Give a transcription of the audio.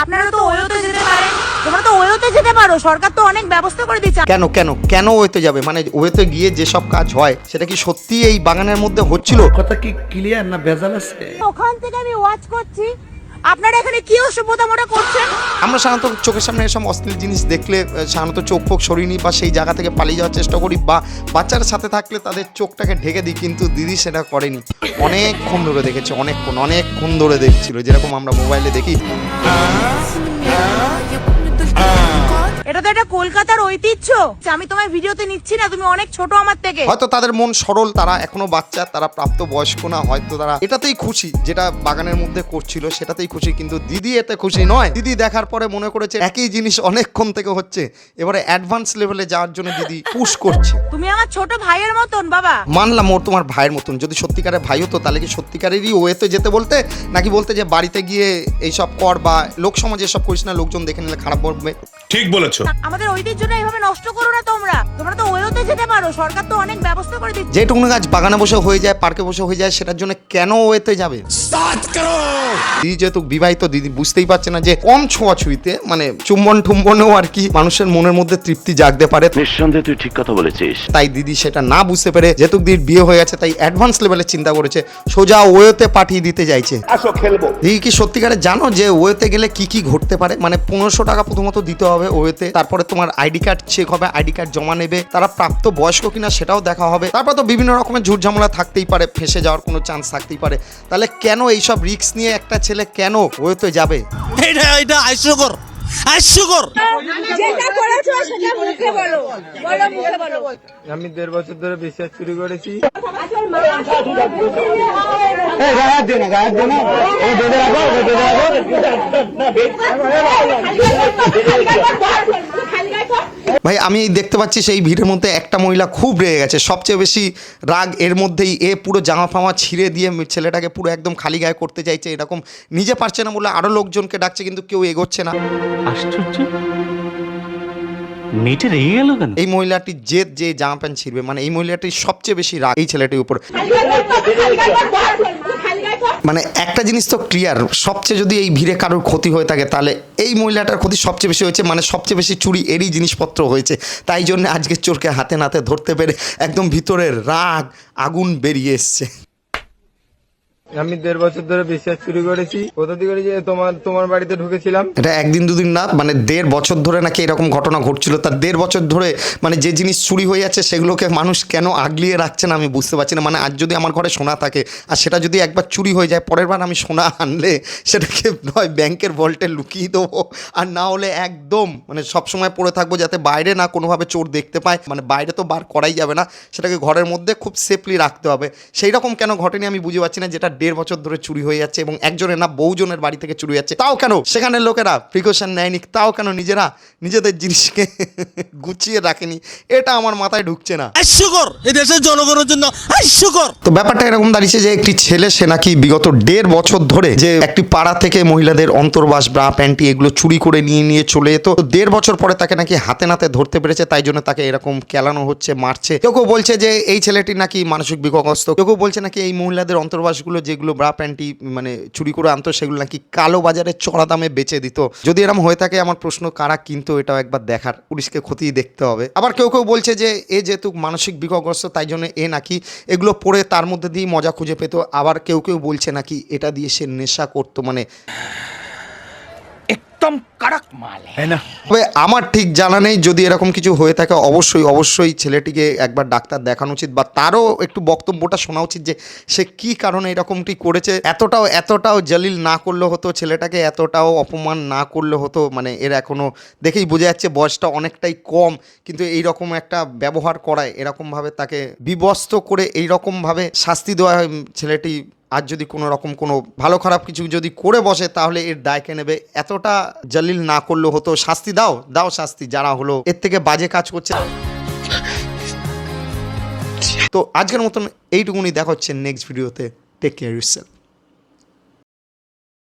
আপনারা তো ওয়েতে যেতে পারেন, তোমরা তো ওয়েতে যেতে পারো, সরকার তো অনেক ব্যবস্থা করে দিচ্ছে। কেন কেন কেন ওয়েতে যাবে? মানে ওয়েতে গিয়ে যেসব কাজ হয় সেটা কি সত্যি এই বাগানের মধ্যে হচ্ছিল? কথা কি ক্লিয়ার না ভেজাল আছে? ওখান থেকে আমি ওয়াচ করছি, আপনারা এখানে কি অসভ্যতা মোটা করছেন। আমরা সাধারণত চোখের সামনে এসব অশ্লীল জিনিস দেখলে সাধারণত চোখ ফোক সরিয়ে নিই বা সেই জায়গা থেকে পালিয়ে যাওয়ার চেষ্টা করি, বা বাচ্চার সাথে থাকলে তাদের চোখটাকে ঢেকে দিই, কিন্তু দিদি সেটা করেনি। অনেকক্ষণ ধরে দেখেছে, অনেকক্ষণ ধরে দেখছিল, যেরকম আমরা মোবাইলে দেখি। এটা তো একটা কলকাতার ঐতিহ্য। আমি তোমার ভিডিওতে নিচ্ছি না, তুমি অনেক ছোট আমার থেকে। হয়তো তাদের মন সরল, তারা এখনো বাচ্চা, তারা প্রাপ্ত বয়স্ক না, হয়তো তারা এটাতেই খুশি, যেটা বাগানের মধ্যে করছিল সেটাতেই খুশি, কিন্তু দিদি এতে খুশি নয়। দিদি দেখার পরে মনে করেছে একই জিনিস অনেকক্ষণ থেকে হচ্ছে, এবারে অ্যাডভান্স লেভেলে যাওয়ার জন্য দিদি পুশ করছে। তুমি আমার ছোট ভাইয়ের মতন বাবা। মানলাম ওর তোমার ভাইয়ের মতন, যদি সত্যিকারের ভাই হতো তাহলে কি সত্যিকারেরই ওয়েতে যেতে বলতে, নাকি বলতে যে বাড়িতে গিয়ে এইসব কর, বা লোক সমাজে এসব করিস না, লোকজন দেখে নিলে খারাপ বলবে। ঠিক বলেছো। আমাদের ঐতিহ্যটা এইভাবে নষ্ট করো না তোমরা তো ওয়েতে যেতে পারো, সরকার তো অনেক ব্যবস্থা করে দিচ্ছে। যেটুকু গাছ বাগানে বসে হয়ে যায়, পার্কে বসে হয়ে যায়, সেটার জন্য কেন ওয়েতে যাবে? দিদি যেহেতু বিবাহিত, দিদি বুঝতেই পারছে না যে কম ছোঁয়াছুঁইতে, মানে চুম্বন টুম্বনেও আর কি মানুষের মনের মধ্যে তৃপ্তি জাগতে পারে। নিঃসন্দেহে তুই ঠিক কথা বলেছিস। তাই দিদি সেটা না বুঝতে পেরে, যেহেতু দিদির বিয়ে হয়ে গেছে, তাই অ্যাডভান্স লেভেলে চিন্তা করেছে, সোজা ওয়েতে পাঠিয়ে দিতে চাইছে। আসো খেলবো। দিদি কি সত্যিকারে জানো যে ওয়েতে গেলে কি কি ঘটতে পারে? মানে 1500 টাকা প্রথমত দিতে হবে ওয়েতে, তারপরে তোমার আইডি কার্ড চেক হবে, আইডি কার্ড জমা নেবে, তারা প্রাপ্ত বয়স্ক কিনা সেটাও দেখা হবে, তারপর তো বিভিন্ন রকমের ঝুটঝামেলা থাকতেই পারে, ফেসে যাওয়ার কোনো চান্স থাকতেই পারে। তাহলে কেন এইসব রিস্ক নিয়ে একটা ছেলে কেন ওয়েতে যাবে? এটা হাস্যকর, হাস্যকর। যেটা করেছো সেটা মুখে বলো, মুখে বলো। আমি 1.5 বছর ধরে বিশ্বাস শুরু করেছি। ভাই আমি দেখতে পাচ্ছি সেই ভিড়ের মধ্যে একটা মহিলা খুব রেগে গেছে, সবচেয়ে বেশি রাগ এর মধ্যেই। এ পুরো জামা ফামা ছিঁড়ে দিয়ে ছেলেটাকে পুরো একদম খালি গায়ে করতে চাইছে, এরকম নিজে পারছে না বলে আরো লোকজনকে ডাকছে, কিন্তু কেউ এগোচ্ছে না। আশ্চর্য, মেয়েটা রেগে গেল কেন? এই মহিলাটির জেদ যে জামা প্যান্ট ছিঁড়বে, মানে এই মহিলাটির সবচেয়ে বেশি রাগ এই ছেলেটির উপর। মানে একটা জিনিস তো ক্লিয়ার, সবচেয়ে যদি এই ভিড়ে কারোর ক্ষতি হয়ে থাকে তাহলে এই মহিলাটার ক্ষতি সবচেয়ে বেশি হয়েছে, মানে সবচেয়ে বেশি চুরি এরই জিনিসপত্র হয়েছে। তাই জন্য আজকে চোরকে হাতে নাতে ধরতে পেরে একদম ভিতরের রাগ আগুন বেরিয়ে এসছে। আমি 1.5 বছর ধরে বিশ্বাস শুরু করেছি। কোথা থেকে যে তোমার বাড়িতে ঢুকেছিলাম। এটা একদিন দুদিন না, মানে 1.5 বছর ধরে নাকি এরকম ঘটনা ঘটছিল। তার 1.5 বছর ধরে মানে যে জিনিস চুরি হয়ে যাচ্ছে সেগুলোকে মানুষ কেন আগলিয়ে রাখছে না আমি বুঝতে পারছি না। মানে আজ যদি আমার ঘরে সোনা থাকে আর সেটা যদি একবার চুরি হয়ে যায়, পরের বার আমি সোনা আনলে সেটাকে নয় ব্যাংকের ভল্টে লুকিয়ে দেবো, আর না হলে একদম মানে সবসময় পড়ে থাকবো, যাতে বাইরে না কোনোভাবে চোর দেখতে পায়। মানে বাইরে তো বার করাই যাবে না, সেটাকে ঘরের মধ্যে খুব সেফলি রাখতে হবে। সেই রকম কেন ঘটেনি আমি বুঝতে পারছি না, যেটা 1.5 বছর ধরে চুরি হয়ে যাচ্ছে এবং একজনের না বহুজনের বাড়ি থেকে চুরি যাচ্ছে। তাও কেন সেখানে লোকেরা প্রিকশন নেয়নি? তাও কেন নিজেরা নিজেদের জিনিসকে গুছিয়ে রাখেনি? এটা আমার মাথায় ঢুকছে না। হাস্যকর, এই দেশের জনগণের জন্য হাস্যকর। তো ব্যাপারটা এরকম দাঁড়িয়েছে যে একটি ছেলে, সে নাকি বিগত 1.5 বছর ধরে যে একটি পাড়া থেকে মহিলাদের অন্তর্বাস, ব্রা, প্যান্টি এগুলো চুরি করে নিয়ে চলে যেত। 1.5 বছর পরে তাকে নাকি হাতে নাতে ধরতে পেরেছে, তাই জন্য তাকে এরকম কেলানো হচ্ছে, মারছে। কেউ কেউ বলছে যে এই ছেলেটি নাকি মানসিক বিকারগ্রস্ত, কেউ কেউ বলছে নাকি এই মহিলাদের অন্তর্বাসগুলো যেগুলো ব্রা প্যান্টি মানে চুরি করে আনতো সেগুলো নাকি কালো বাজারে চড়া দামে বেচে দিত। যদি এরকম হয়ে থাকে আমার প্রশ্ন, কারা কিনতো এটাও একবার দেখার, পুলিশকে খতিয়ে দেখতে হবে। আবার কেউ কেউ বলছে যে এ যেহেতু মানসিক বিকারগ্রস্ত তাই জন্য এ নাকি এগুলো পরে তার মধ্যে দিয়ে মজা খুঁজে পেত। আবার কেউ কেউ বলছে নাকি এটা দিয়ে সে নেশা করতো। মানে একদম কড়ক মাল হ্যাঁ না। তবে আমার ঠিক জানা নেই, যদি এরকম কিছু হয়ে থাকে অবশ্যই ছেলেটিকে একবার ডাক্তার দেখানো উচিত, বা তারও একটু বক্তব্যটা শোনা উচিত যে সে কি কারণে এরকমটি করেছে। এতটাও জালিল না করলে হতো ছেলেটাকে, এতটাও অপমান না করলে হতো। মানে এর এখনও দেখেই বোঝা যাচ্ছে বয়সটা অনেকটাই কম, কিন্তু এইরকম একটা ব্যবহার করায়, এরকমভাবে তাকে বিবস্ত করে এইরকমভাবে শাস্তি দেওয়া হয়। ছেলেটি আজ যদি কোনো রকম কোনো ভালো খারাপ কিছু যদি করে বসে তাহলে এর দায়কে নেবে। এতটা জালিল না করলে হতো। শাস্তি দাও শাস্তি, যারা হলো এর থেকে বাজে কাজ করছে। তো আজকের মতন এইটুকুনি, দেখা হচ্ছে নেক্সট ভিডিওতে। Take care yourself.